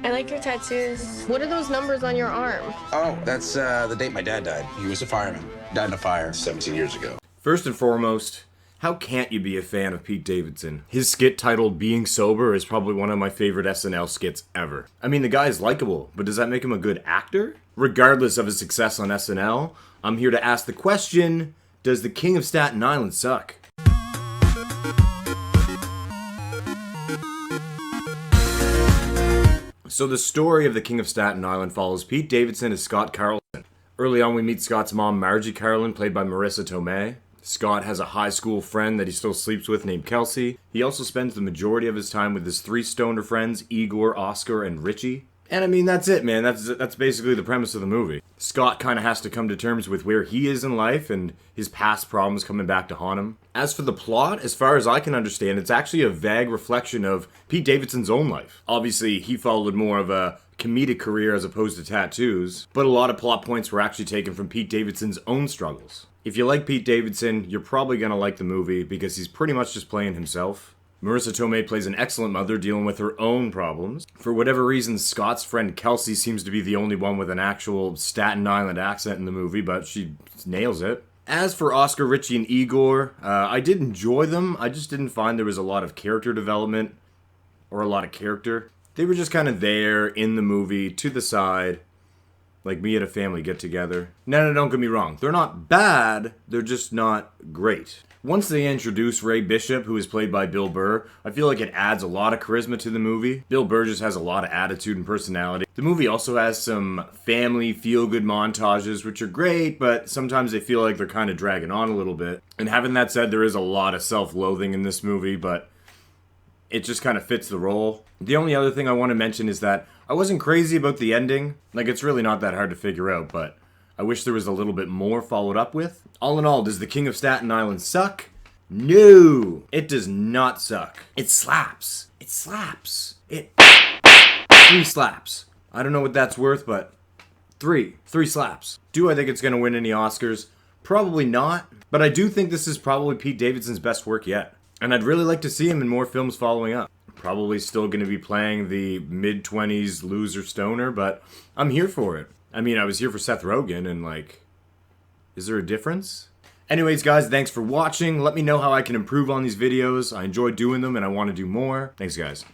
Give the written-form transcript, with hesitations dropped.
I like your tattoos. What are those numbers on your arm? Oh, that's the date my dad died. He was a fireman. Died in a fire 17 years ago. First and foremost, how can't you be a fan of Pete Davidson? His skit titled Being Sober is probably one of my favorite SNL skits ever. I mean, the guy is likable, but does that make him a good actor? Regardless of his success on SNL, I'm here to ask the question, does the King of Staten Island suck? So the story of the King of Staten Island follows Pete Davidson as Scott Carlson. Early on we meet Scott's mom, Margie Carlin, played by Marissa Tomei. Scott has a high school friend that he still sleeps with named Kelsey. He also spends the majority of his time with his three stoner friends, Igor, Oscar, and Richie. And I mean, that's it, man. That's basically the premise of the movie. Scott kind of has to come to terms with where he is in life and his past problems coming back to haunt him. As for the plot, as far as I can understand, it's actually a vague reflection of Pete Davidson's own life. Obviously, he followed more of a comedic career as opposed to tattoos, but a lot of plot points were actually taken from Pete Davidson's own struggles. If you like Pete Davidson, you're probably gonna like the movie because he's pretty much just playing himself. Marissa Tomei plays an excellent mother dealing with her own problems. For whatever reason, Scott's friend Kelsey seems to be the only one with an actual Staten Island accent in the movie, but she nails it. As for Oscar, Richie, and Igor, I did enjoy them. I just didn't find there was a lot of character development or a lot of character. They were just kind of there in the movie, to the side, like me at a family get-together. No, don't get me wrong. They're not bad, they're just not great. Once they introduce Ray Bishop, who is played by Bill Burr, I feel like it adds a lot of charisma to the movie. Bill Burr just has a lot of attitude and personality. The movie also has some family feel-good montages, which are great, but sometimes they feel like they're kind of dragging on a little bit. And having that said, there is a lot of self-loathing in this movie, but it just kind of fits the role. The only other thing I want to mention is that I wasn't crazy about the ending. Like, it's really not that hard to figure out, but I wish there was a little bit more followed up with. All in all, does the King of Staten Island suck? No! It does not suck. It slaps. It slaps. Three slaps. I don't know what that's worth, but three slaps. Do I think it's going to win any Oscars? Probably not, but I do think this is probably Pete Davidson's best work yet. And I'd really like to see him in more films following up. Probably still going to be playing the mid-20s loser stoner, but I'm here for it. I mean, I was here for Seth Rogen, and like, is there a difference? Anyways, guys, thanks for watching. Let me know how I can improve on these videos. I enjoy doing them, and I want to do more. Thanks, guys.